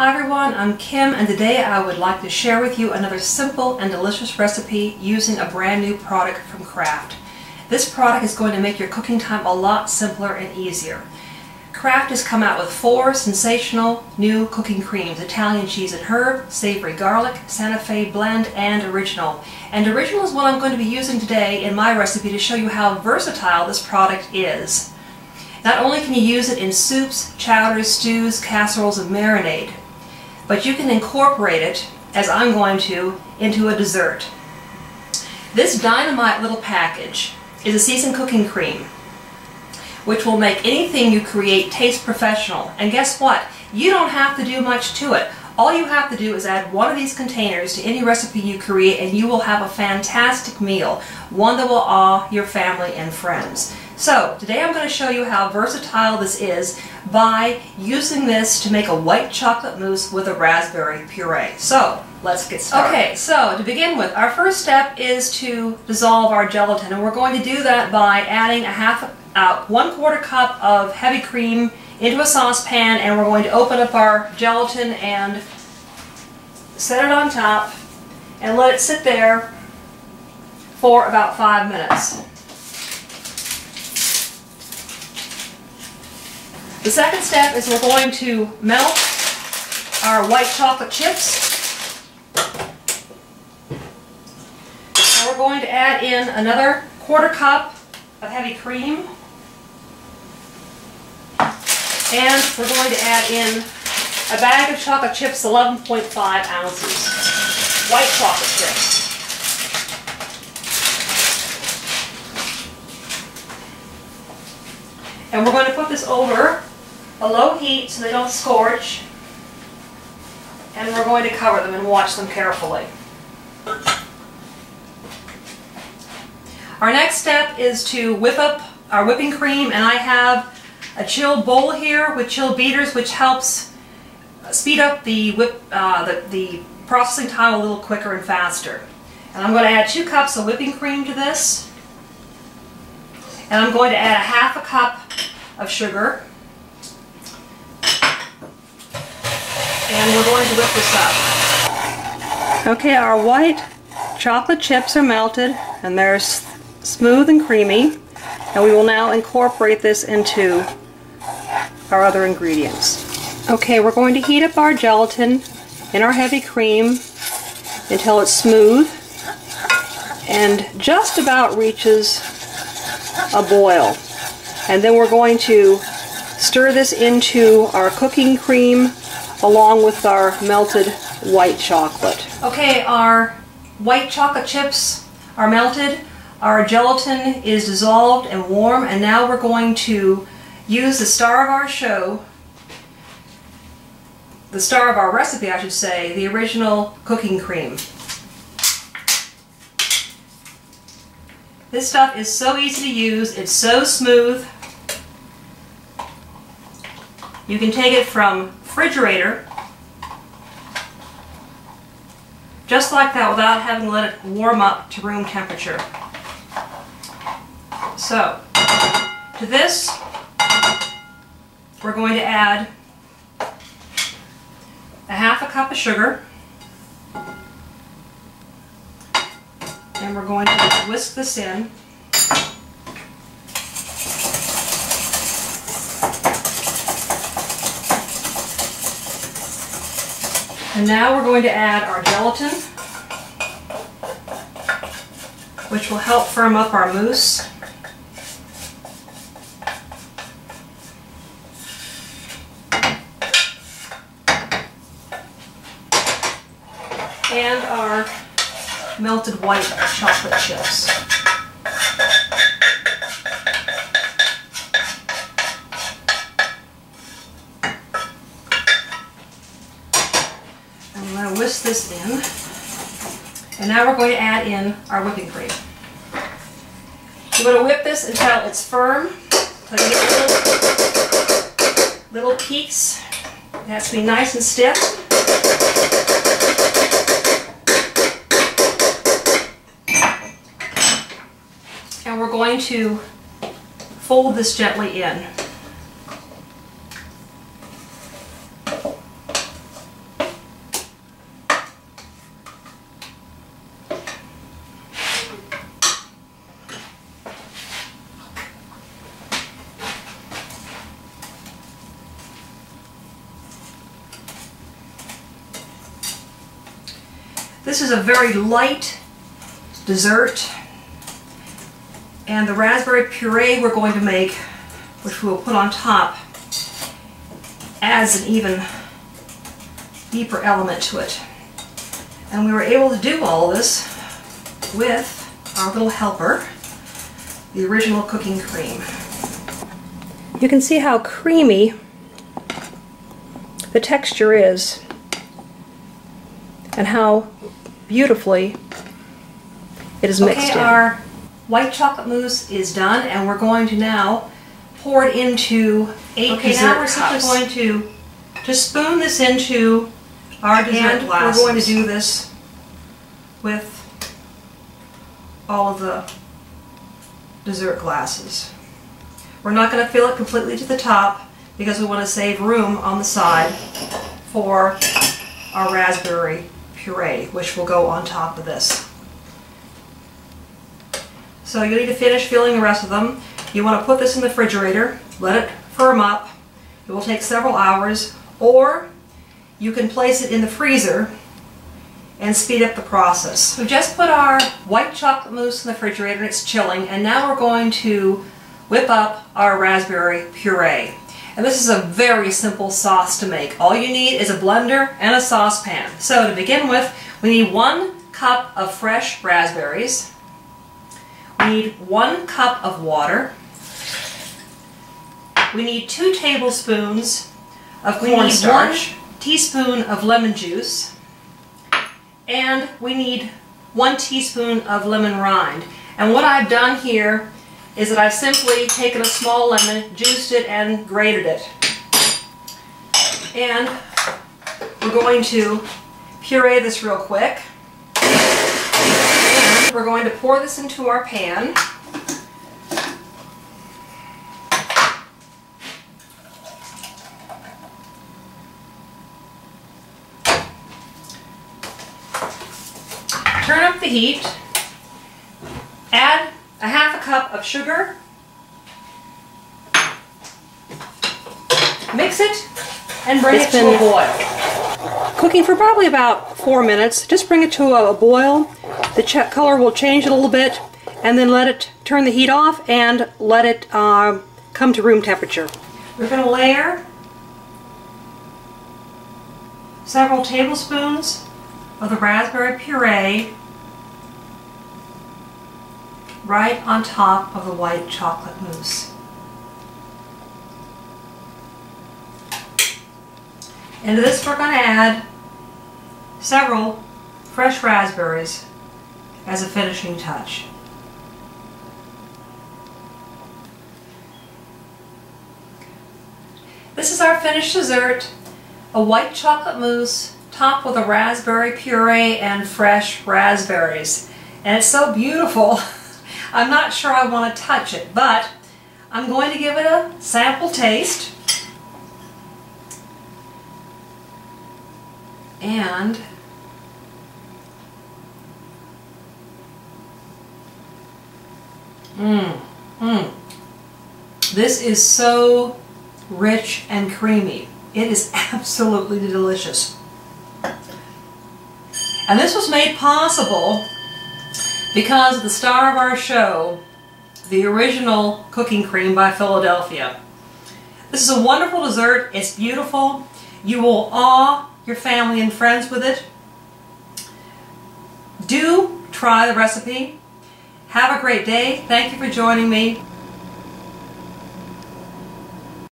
Hi everyone, I'm Kim, and today I would like to share with you another simple and delicious recipe using a brand new product from Kraft. This product is going to make your cooking time a lot simpler and easier. Kraft has come out with 4 sensational new cooking creams: Italian cheese and herb, savory garlic, Santa Fe blend, and original. And original is what I'm going to be using today in my recipe to show you how versatile this product is. Not only can you use it in soups, chowders, stews, casseroles, and marinade, but you can incorporate it, as I'm going to, into a dessert. This dynamite little package is a seasoned cooking cream, which will make anything you create taste professional. And guess what? You don't have to do much to it. All you have to do is add one of these containers to any recipe you create, and you will have a fantastic meal, one that will awe your family and friends. So today I'm going to show you how versatile this is by using this to make a white chocolate mousse with a raspberry puree. So let's get started. Okay, so to begin with, our first step is to dissolve our gelatin, and we're going to do that by adding 1/4 cup of heavy cream into a saucepan, and we're going to open up our gelatin and set it on top and let it sit there for about 5 minutes. The second step is we're going to melt our white chocolate chips. And we're going to add in another 1/4 cup of heavy cream. And we're going to add in a bag of chocolate chips, 11.5 ounces. White chocolate chips. And we're going to put this over a low heat so they don't scorch. And we're going to cover them and watch them carefully. Our next step is to whip up our whipping cream, and I have a chilled bowl here with chilled beaters, which helps speed up the processing time a little quicker and faster. And I'm going to add 2 cups of whipping cream to this, and I'm going to add 1/2 cup of sugar, and we're going to whip this up. Okay, our white chocolate chips are melted, and they're smooth and creamy, and we will now incorporate this into our other ingredients. Okay, we're going to heat up our gelatin in our heavy cream until it's smooth and just about reaches a boil. And then we're going to stir this into our cooking cream along with our melted white chocolate. Okay, our white chocolate chips are melted, our gelatin is dissolved and warm, and now we're going to use the star of our show, the star of our recipe I should say, the original cooking cream. This stuff is so easy to use, it's so smooth. You can take it from refrigerator, just like that, without having to let it warm up to room temperature. So, to this, we're going to add 1/2 cup of sugar, and we're going to whisk this in. And now we're going to add our gelatin, which will help firm up our mousse. And our melted white chocolate chips. I'm going to whisk this in. And now we're going to add in our whipping cream. We're going to whip this until it's firm, until you get little peaks. It has to be nice and stiff. And we're going to fold this gently in. This is a very light dessert, and the raspberry puree we're going to make, which we will put on top, adds an even deeper element to it. And we were able to do all of this with our little helper, the original cooking cream. You can see how creamy the texture is and how beautifully it is mixed in. Our white chocolate mousse is done, and we're going to now pour it into 8 dessert now we're simply going to spoon this into our dessert glasses. We're going to do this with all of the dessert glasses. We're not going to fill it completely to the top because we want to save room on the side for our raspberry puree, which will go on top of this. So you need to finish filling the rest of them. You want to put this in the refrigerator, let it firm up. It will take several hours, or you can place it in the freezer and speed up the process. We've just put our white chocolate mousse in the refrigerator and it's chilling, and now we're going to whip up our raspberry puree. And this is a very simple sauce to make. All you need is a blender and a saucepan. So to begin with, we need 1 cup of fresh raspberries. We need 1 cup of water. We need 2 tablespoons of cornstarch, 1 teaspoon of lemon juice, and we need 1 teaspoon of lemon rind. And what I've done here is that I've simply taken a small lemon, juiced it, and grated it. And we're going to puree this real quick. And we're going to pour this into our pan. Turn up the heat. Add a ½ cup of sugar. Mix it and bring it to a boil. Cooking for probably about 4 minutes. Just bring it to a boil. The color will change a little bit, and then let it turn the heat off and let it come to room temperature. We're going to layer several tablespoons of the raspberry puree right on top of the white chocolate mousse. Into this we're going to add several fresh raspberries as a finishing touch. This is our finished dessert, a white chocolate mousse topped with a raspberry puree and fresh raspberries. And it's so beautiful. I'm not sure I want to touch it, but I'm going to give it a sample taste. And this is so rich and creamy. It is absolutely delicious. And this was made possible because of the star of our show, the original Cooking Creme by Philadelphia. This is a wonderful dessert. It's beautiful. You will awe your family and friends with it. Do try the recipe. Have a great day. Thank you for joining me.